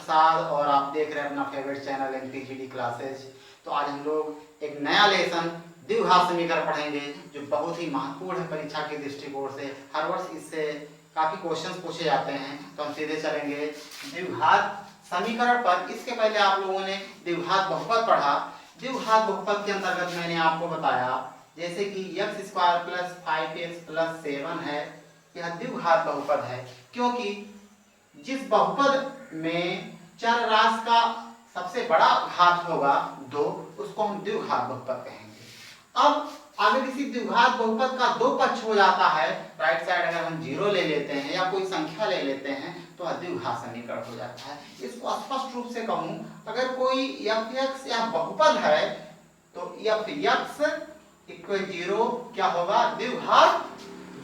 प्रसाद और आप देख रहे हैं अपना फेवरेट चैनल एनपीजीडी क्लासेज। तो आज हम लोग एक नया लेसन द्विघात समीकरण पढ़ेंगे जो बहुत ही महत्वपूर्ण है परीक्षा के दृष्टिकोण से। हर वर्ष इससे काफी क्वेश्चंस पूछे जाते हैं। तो हम सीधे चलेंगे द्विघात समीकरण पर। इसके पहले आप लोगों ने द्विघात बहुपद पढ़ा। द्विघात बहुपद के अंतर्गत मैंने आपको बताया जैसे कि x² + 5x + 7 है, यह द्विघात बहुपद है क्योंकि जिस बहुपद में चर राशि का सबसे बड़ा घात होगा 2, उसको हम द्विघात बहुपद कहेंगे। अब अगर इसी द्विघात बहुपद का दो पक्ष हो जाता है, राइट साइड अगर हम 0 ले लेते हैं या कोई संख्या ले लेते हैं तो द्विघात समीकरण हो जाता है। इसको स्पष्ट रूप से कहूं, अगर कोई f(x) या बहुपद है तो f(x) = 0 क्या होगा? द्विघात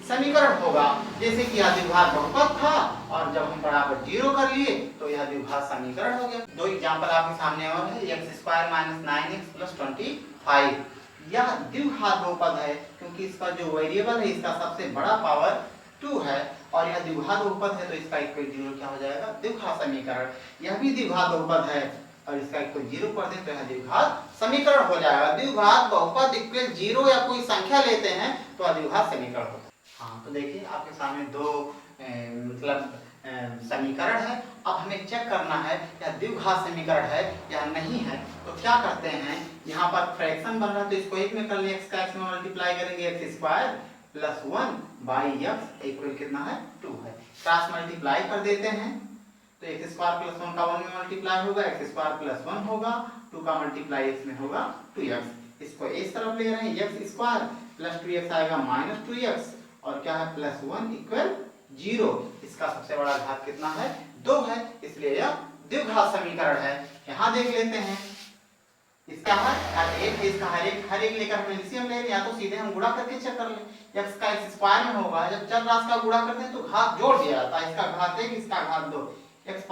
समीकरण होगा। जैसे कि यह द्विघात बहुपद था और जब हम बराबर 0 कर लिए तो यह द्विघात समीकरण हो गया। दो एग्जांपल आपके सामने और है, x² - 9x + 25। यह द्विघात बहुपद है क्योंकि इसका जो वेरिएबल है इसका सबसे बड़ा पावर 2 है और यह द्विघात बहुपद है तो इसका इक्वल 0 क्या हो जाएगा? द्विघात समीकरण। यह भी द्विघात बहुपद है और इसका इक्वल 0 कर दें तो यह द्विघात समीकरण हो जाएगा। द्विघात बहुपद इक्वल 0 या कोई संख्या लेते हैं तो द्विघात समीकरण होता है। हाँ, तो देखिए आपके सामने दो समीकरण है। अब हमें चेक करना है यह द्विघात समीकरण है या नहीं है। तो क्या करते हैं, यहाँ पर फ्रैक्शन बन रहा है तो इसको एक में कर लें, x का x में मल्टीप्लाई करेंगे, x² + 1/x इक्वल कितना है? 2 है। क्रॉस मल्टीप्लाई कर देते हैं तो x² + 1 का 1 में मल्टीप्लाई होगा, x² + 1 होगा, 2 का मल्टीप्लाई x में होगा 2x। इसको इस तरफ ले रहे हैं, x² + 2x आएगा -2x और क्या है? +1 = 0। इसका सबसे बड़ा घात कितना है? 2 है, इसलिए यह द्विघात समीकरण है। यहाँ देख लेते हैं इसका हर एक लेकर हम एलसीएम ले लें या तो सीधे हम गुणा करके चेक कर लें। x का x² में होगा, जब चर राशि का गुणा करते हैं तो घात जोड़ दिया जाता है। इसका घात 1, इसका घात 2, x³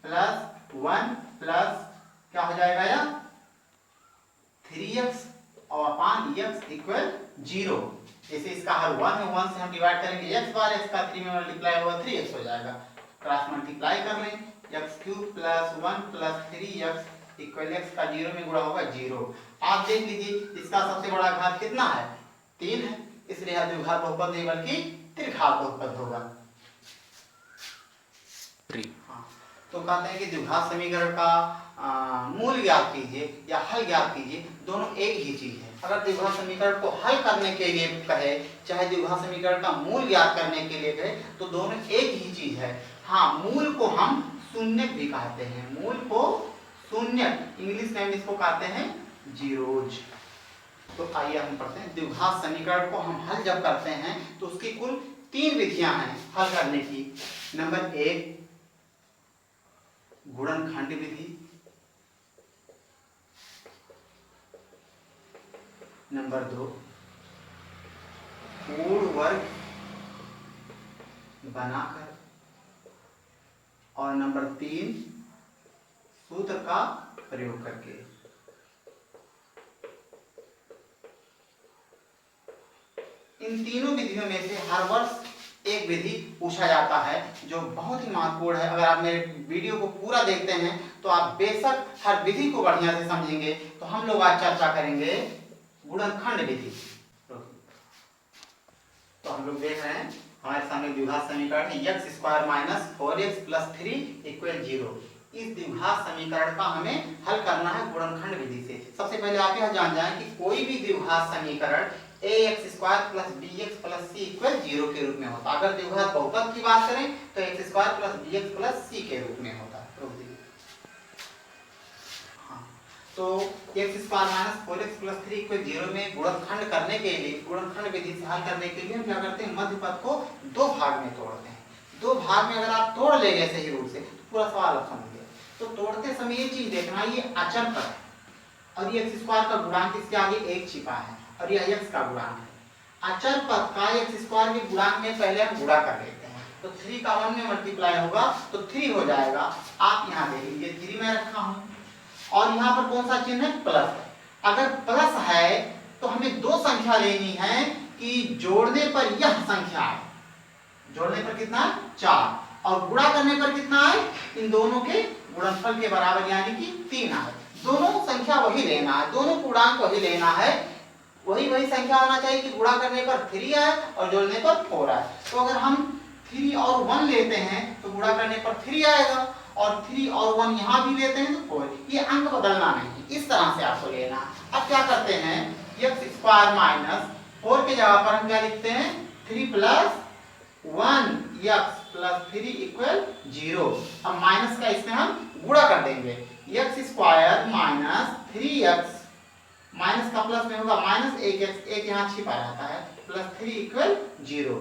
+ 1 प्लस क्या हो जाएगा? यह 3x और x = 0। जैसे इसका हर 1 है, 1 से हम डिवाइड करेंगे x बार, x का 3 में मल्टीप्लाई होगा 3x हो जाएगा। क्रॉस मल्टीप्लाई कर लें, x³ + 1 + 3x इक्वल x का 0 में गुणा होगा 0। आप देख लीजिए इसका सबसे बड़ा घात कितना है? 3 है, इसलिए यह द्विघात बहुपद नहीं बल्कि त्रिघात बहुपद होगा। हाँ, तो कहते हैं कि द्विघात समीकरण का मूल ज्ञात कीजिए या हल ज्ञात कीजिए, दोनों एक ही चीज है। अगर द्विघात समीकरण को हल करने के लिए कहे चाहे द्विघात समीकरण का मूल ज्ञात करने के लिए कहे तो दोनों एक ही चीज है। हाँ, मूल को हम शून्य भी कहते हैं, मूल को शून्य, इंग्लिश में इसको कहते हैं जीरोज। तो आइए हम पढ़ते हैं द्विघात समीकरण को हम हल जब करते हैं तो उसकी कुल 3 विधियां हैं हल करने की। नंबर 1 गुणनखंड विधि, नंबर 2 पूर्ण वर्ग बनाकर और नंबर 3 सूत्र का प्रयोग करके। इन तीनों विधियों में से हर वर्ष एक विधि पूछा जाता है जो बहुत ही महत्वपूर्ण है। अगर आप मेरे वीडियो को पूरा देखते हैं तो आप बेशक हर विधि को बढ़िया से समझेंगे। तो हम लोग आज चर्चा करेंगे गुणनखंड विधि। तो हम लोग देख रहे हैं हमारे सामने द्विघात समीकरण है x² - 4x + 3 = 0। इस द्विघात समीकरण का हमें हल करना है गुणनखंड विधि से। सबसे पहले आप यह जान जाएं कि कोई भी द्विघात समीकरण ax² + bx + c = 0 के रूप में होता है। अगर द्विघात बहुपद की बात करें तो x² + bx + c के रूप में होता है। तो x² - 4x + 3 = 0 में गुणनखंड करने के लिए, गुणनखंड विधि से हल करने के लिए हम क्या करते हैं? मध्य पद को 2 भाग में तोड़ते हैं। 2 भाग में अगर आप तोड़ लेंगे सही रूप से तो पूरा सवाल आप समझ गए। तो तोड़ते समय ये चीज देखना, ये अचर पद है और ये x² का गुणांक इसके आगे 1 छिपा है और यह x का गुणांक है। अचर पद का x² के गुणांक में पहले हम गुणा कर लेते हैं तो 3 का 1 में मल्टीप्लाई होगा तो 3 हो जाएगा। आप यहाँ देख लीजिए 3 में रखा हूं और यहाँ पर कौन सा चिन्ह है? प्लस है। अगर प्लस है तो हमें 2 संख्या लेनी है कि जोड़ने पर यह संख्या है, जोड़ने पर कितना है? 4 और गुणा करने पर कितना है? इन दोनों के गुणनफल के बराबर यानी कि 3 आए। दोनों संख्या वही लेना है, दोनों पूर्णांक वही लेना है, वही संख्या होना चाहिए कि गुणा करने पर 3 आए और जोड़ने पर 4 आए। तो अगर हम 3 और 1 लेते हैं तो गुणा करने पर 3 आएगा, और 3 और 1 यहाँ भी लेते हैं तो 4। ये अंक बदलना नहीं, इस तरह से आपको लेना। अब क्या करते हैं, x² माइनस 4 के जगह पर हम क्या लिखते हैं, 3 प्लस 1 x प्लस 3 इक्वल 0। अब माइनस का इसमें हम गुणा कर देंगे, x² माइनस 3x, माइनस का प्लस में होगा माइनस 1x, एक यहाँ छिपा रहता है, प्लस 3 इक्वल 0।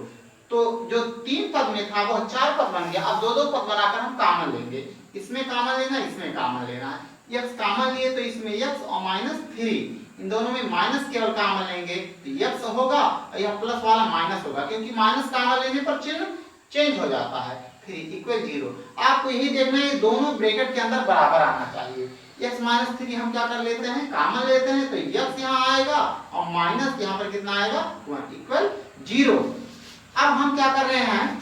तो जो 3 पद में था वो 4 पद बन गया। अब 2 पद बनाकर हम कॉमन लेंगे, इसमें कॉमन लेना, इसमें कॉमन लेना है। x कॉमन लिए तो इसमें x और माइनस 3, इन दोनों में माइनस केवल कॉमन लेंगे तो x होगा और यह प्लस वाला माइनस होगा, क्योंकि माइनस कॉमन लेने पर चिन्ह चेंज हो जाता है। 3 इक्वल 0। आपको यही देखना है, ये दोनों ब्रैकेट के अंदर बराबर आना चाहिए। x माइनस 3 हम क्या कर लेते हैं, कॉमन लेते हैं, तो x यहाँ आएगा और माइनस यहाँ पर कितना आएगा, 1 इक्वल 0। अब हम क्या कर रहे हैं,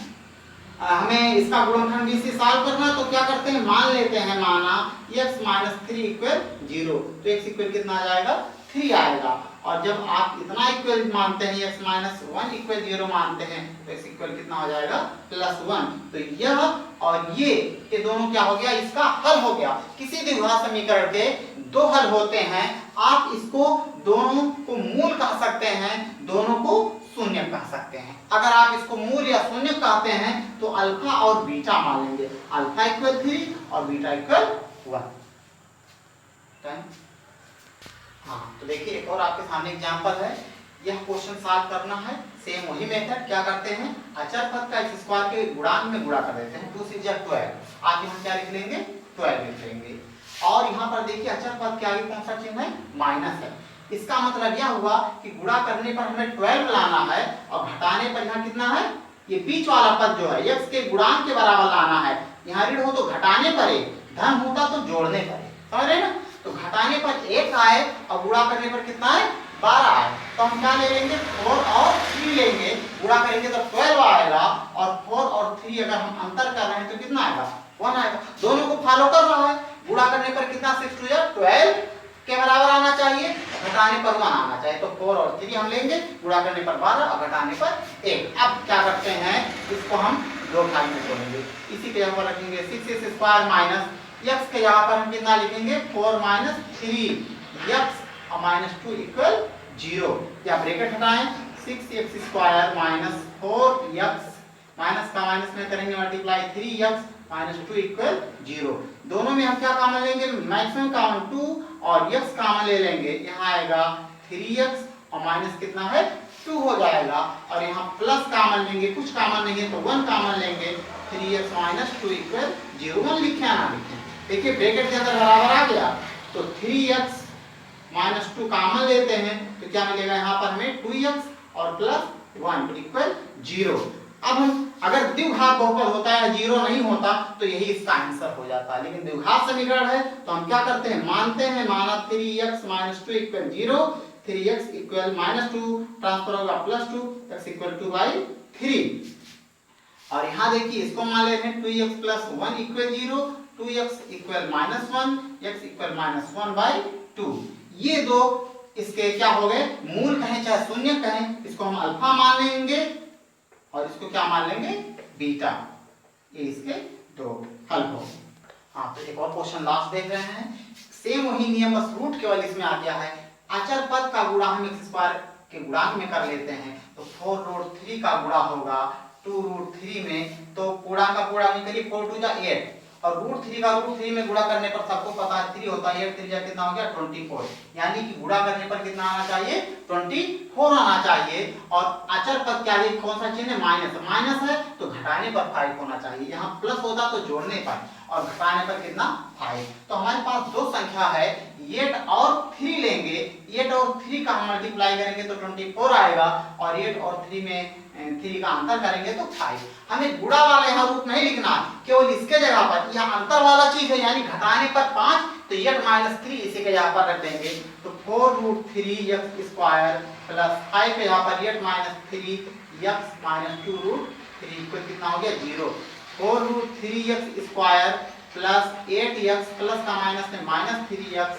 हमें इसका गुणनखंड भी से सॉल्व करना, तो क्या करते हैं, मान लेते हैं, माना x माइनस 3 इक्वल 0, तो x इक्वल कितना आ जाएगा, 3 आएगा। और जब आप इतना इक्वल मानते हैं, x माइनस 1 इक्वल 0 मानते हैं, तो x इक्वल कितना हो जाएगा, प्लस 1। तो यह और ये दोनों क्या हो गया, इसका हल हो गया। किसी द्विघात समीकरण के 2 हल होते हैं, आप इसको दोनों को मूल कह सकते हैं, दोनों को शून्य कह सकते हैं। अगर आप इसको मूल या शून्य कहते हैं तो अल्फा और बीटा मान लेंगे, अल्फा इक्वल 3 और बीटा इक्वल 1। हाँ, तो देखिए एक और आपके सामने एग्जांपल है, यह क्वेश्चन सॉल्व करना है, सेम वही मेथड। क्या करते हैं, अचर पद का x² के गुणांक में गुणा कर देते हैं, 2 6 12। आप यहाँ क्या लिख लेंगे, 12 लिख लेंगे। और यहाँ पर देखिए अचर पद के आगे कौन सा चिन्ह है, माइनस है। इसका मतलब यह हुआ कि गुणा करने पर हमें 12 लाना है और घटाने पर यहाँ कितना है, ये बीच वाला पद जो है x के गुणांक के बराबर लाना है। यहाँ ऋण हो तो घटाने पर 1, धन होता तो जोड़ने पर 1, समझ रहे ना। तो घटाने पर 1 आए और गुणा करने पर कितना है, 12 आए। तो हम क्या ले लेंगे, 4 और 3 लेंगे, गुणा करेंगे तो 12 आएगा, और 4 और 3 अगर हम अंतर कर रहे हैं तो कितना आएगा, 1 आएगा। दोनों को फॉलो कर रहा है, गुणा करने पर कितना, 6 2 12 के बराबर आना चाहिए, घटाने पर 1 आना चाहिए। तो 4 और 3 हम लेंगे, गुणा करने पर 12 और घटाने पर 1। अब क्या करते हैं, इसको हम 2 भाग में तोड़ेंगे, इसी के यहाँ पर रखेंगे 6x² माइनस x के यहाँ पर हम कितना लिखेंगे, 4 माइनस 3x और माइनस 2 इक्वल 0। या ब्रैकेट हटाएं, 6x² माइनस 4x, माइनस का माइनस में करेंगे मल्टीप्लाई, 3x माइनस 2 इक्वल 0। दोनों में हम क्या कॉमन लेंगे, मैक्सिमम कॉमन 2 और x कॉमन ले लेंगे, यहाँ आएगा 3x और माइनस कितना है, 2 हो जाएगा। और यहाँ प्लस कॉमन लेंगे, कुछ कॉमन नहीं है तो 1 कॉमन लेंगे, 3x माइनस 2 इक्वल 0। 1 लिखे ना लिखे, देखिए ब्रैकेट के अंदर बराबर आ गया, तो 3x माइनस 2 कॉमन लेते हैं तो क्या मिलेगा, यहाँ पर हमें 2x और प्लस 1 इक्वल 0। अब हम अगर द्विघात बहुपद होता है, 0 नहीं होता, तो यही इसका आंसर हो जाता है। लेकिन द्विघात समीकरण है तो हम क्या करते हैं, मानते हैं, माना 3x minus 2 equal 0, 3x equal minus 2 transfer होगा प्लस 2, x इक्वल 2/3। और यहाँ देखिए इसको मान लेते हैं 2x plus 1 equal 0, 2x equal minus 1, x equal minus 1/2। ये दो इसके क्या हो गए, मूल कहें चाहे शून्य कहें, इसको हम अल्फा मान लेंगे और इसको क्या मान लेंगे, बीटा। ये इसके 2 हल हो। हाँ, तो एक और क्वेश्चन लास्ट देख रहे हैं, सेम वही नियम, बस रूट केवल इसमें आ गया है। अचर पद का गुणा हम x² के गुणांक में कर लेते हैं, तो 4√3 का गुणा होगा 2√3 में, तो पूरा का पूरा में करिए, 4 2 जा 8, और √3 का √3 में गुणा करने पर सबको पता है 3 होता है, 8 3 जा कितना हो गया, 24। यानी कि गुणा करने पर कितना आना चाहिए, 24 आना चाहिए। और अचर पद के आगे कौन सा चिन्ह है, माइनस, माइनस है तो घटाने पर 5 होना चाहिए, यहाँ प्लस होता तो जोड़ने पर, और घटाने पर कितना, 5। तो हमारे पास 2 संख्या है, 8 और 3 लेंगे, 8 और 3 का हम मल्टीप्लाई करेंगे तो 24 आएगा, और 8 और 3 में 3 का अंतर करेंगे तो 5। हमें गुणा वाला यहाँ रूप नहीं लिखना, केवल इसके जगह पर यहाँ अंतर वाला चीज है, यानी घटाने पर 5, तो 8 माइनस 3 इसी के जगह पर रख देंगे, तो 4√3x² प्लस 5 के यहाँ पर 8 माइनस 3x माइनस 2√3 इक्वल कितना हो गया, 0। 4√3x² प्लस 8x प्लस का माइनस में -3x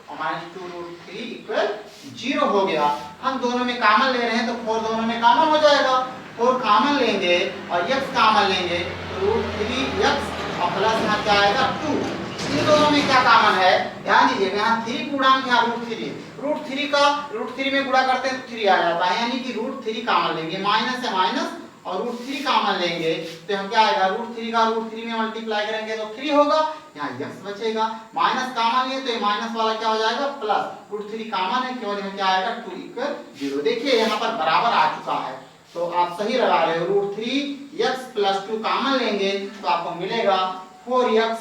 और -2√3 इक्वल 0 हो गया। हम दोनों में कॉमन ले रहे हैं तो 4 दोनों में कॉमन हो जाएगा, 4 कॉमन लेंगे और x कॉमन लेंगे तो √3x और प्लस यहाँ क्या आएगा 2। इन दोनों में क्या कॉमन है, ध्यान दीजिएगा, यहाँ 3 गुणांक यहाँ √3 में गुणा करते हैं तो 3 आ जाता है, यानी कि √3 कॉमन लेंगे, माइनस से माइनस और √3 कॉमन लेंगे तो हम क्या आएगा, √3 का √3 में मल्टीप्लाई करेंगे तो 3 होगा, यहाँ x बचेगा, माइनस कॉमन लिए तो ये माइनस वाला क्या हो जाएगा प्लस, √3 कॉमन है केवल यहाँ क्या आएगा 2 इक्वल 0। देखिए यहाँ पर बराबर आ चुका है, तो आप सही लगा रहे हो, √3x प्लस 2 कॉमन लेंगे तो आपको मिलेगा 4x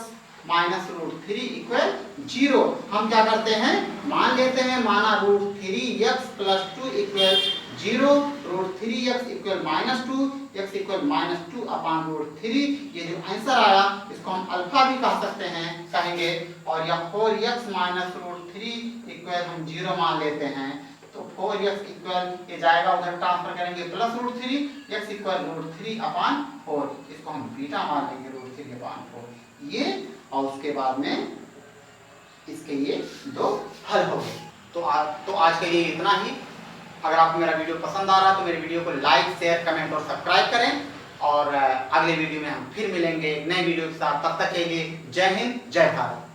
माइनस √3 इक्वल 0। हम क्या करते हैं, मान लेते हैं, माना √3x plus 2 equal 0, √3x equal -2, x equal -2 अपान √3। ये जो आंसर आया इसको हम अल्फा भी कह सकते हैं, कहेंगे, और या 4x माइनस √3 इक्वल हम 0 मान लेते हैं तो 4x इक्वल ये जाएगा उधर ट्रांसफर करेंगे प्लस √3, x इक्वल √3 अपान 4, इसको हम बीटा मान लेंगे √3 अपान 4 ये, और उसके बाद में इसके ये दो हल हो गए। तो आज के लिए इतना ही। अगर आपको मेरा वीडियो पसंद आ रहा है तो मेरे वीडियो को लाइक, शेयर, कमेंट और सब्सक्राइब करें, और अगले वीडियो में हम फिर मिलेंगे एक नए वीडियो के साथ। तब तक के लिए जय हिंद, जय भारत।